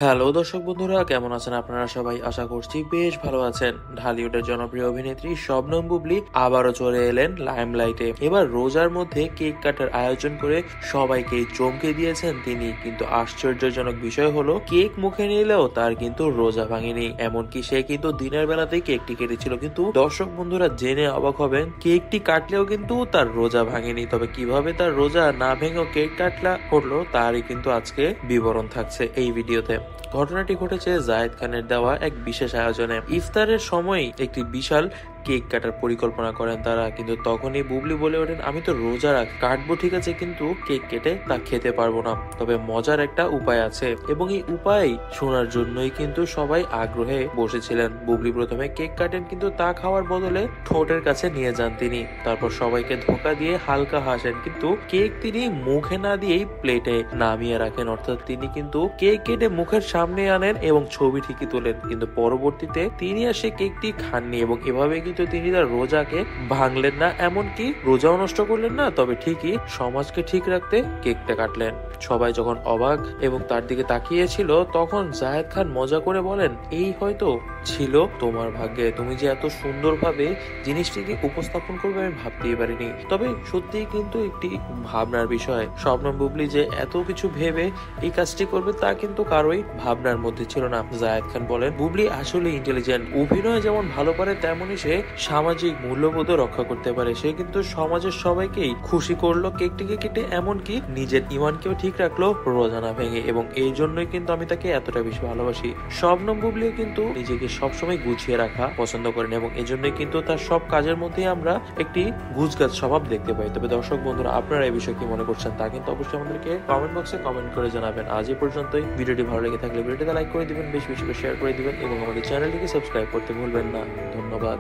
Hello দর্শক বন্ধুরা, কেমন আছেন আপনারা সবাই? আশা করছি বেশ ভালো আছেন। ঢালিউডের জনপ্রিয় অভিনেত্রী শবনম বুবলি আবারও চলে এলেন লাইমলাইটে। এবার রোজার মধ্যে কেক কাটার আয়োজন করে সবাইকে চমকে দিয়েছেন তিনি। কিন্তু আশ্চর্যজনক বিষয় হলো, কেক মুখে নিলেও তার কিন্তু রোজা ভাঙেনি। এমনকি সে কিন্তু দিনের বেলাতেই কেকটি কেটেছিল। কিন্তু দর্শক বন্ধুরা জেনে অবাক হবেন, কেকটি কাটলেও কিন্তু তার রোজা ভাঙেনি। তবে কিভাবে তার রোজা না ভেঙেও কেক কাটলা করলো, তারই কিন্তু আজকে বিবরণ থাকছে এই ভিডিওতে। ঘটনাটি ঘটেছে জায়েদ খানের দেওয়া এক বিশেষ আয়োজনে। ইফতারের সময় একটি বিশাল কেক কাটার পরিকল্পনা করেন তারা। কিন্তু তখনই বুবলি বলে ওঠেন, আমি তো রোজা কাটবো ঠিক আছে, কিন্তু কেক কেটে তা খেতে পারবো না। তবে মজার একটা উপায় আছে, এবং এই উপায় শোনার জন্যই কিন্তু সবাই আগ্রহে বসেছিলেন। বুবলি প্রথমে কেক কাটেন, কিন্তু তা খাওয়ার বদলে ঠোঁটের কাছে নিয়ে যান তিনি। তারপর সবাইকে ধোকা দিয়ে হালকা হাসেন, কিন্তু কেক তিনি মুখে না দিয়েই প্লেটে নামিয়ে রাখেন। অর্থাৎ তিনি কিন্তু কেক কেটে মুখের সামনে আনেন এবং ছবি ঠিকই তোলেন, কিন্তু পরবর্তীতে তিনি আর সে কেকটি খাননি। এবং এভাবে কিন্তু তিনি তার রোজাকে ভাঙলেন না, এমনকি রোজাও নষ্ট করলেন না। তবে ঠিকই সমাজকে ঠিক রাখতে কেকটা কাটলেন। সবাই যখন অবাক এবং তার দিকে তাকিয়েছিল, তখন জায়েদ খান মজা করে বলেন, এই হয়তো ছিল তোমার ভাগ্যে। তুমি যে এত সুন্দরভাবে জিনিসটিকে উপস্থাপন করবে আমি ভাবতেই পারিনি। তবে সত্যিই কিন্তু একটি ভাবনার বিষয়। শবনম বুবলি যে এত কিছু ভেবে এই কাজটি করবে, তা কিন্তু কারোই ভাবনার মধ্যে ছিল না। জায়েদ খান বলেন, বুবলি আসলে ইন্টেলিজেন্ট। অভিনয় যেমন ভালো পারে, তেমনই সে সামাজিক মূল্যবোধও রক্ষা করতে পারে। সে কিন্তু সমাজের সবাইকেই খুশি করলো কেকটিকে কেটে, এমনকি নিজের ইমানকেও ঠিক রাখলো রোজা না ভেঙে। এবং এই জন্যই কিন্তু আমি তাকে এতটা বেশি ভালোবাসি। শবনম বুবলিও কিন্তু নিজেকে সবসময় গুছিয়ে রাখা পছন্দ করেন, এবং এজন্যই কিন্তু তার সব কাজের মধ্যেই আমরা একটি গুছগাছ স্বভাব দেখতে পাই। তবে দর্শক বন্ধুরা, আপনারা এই বিষয়ে কি মনে করছেন তা কিন্তু অবশ্যই আমাদেরকে কমেন্ট বক্সে কমেন্ট করে জানাবেন। আজ এই পর্যন্তই। ভিডিওটি ভালো লেগে থাকলে ভিডিওটিতে লাইক করে দিবেন, বেশি বেশি করে শেয়ার করে দিবেন, এবং আমাদের চ্যানেলটিকে সাবস্ক্রাইব করতে ভুলবেন না। ধন্যবাদ।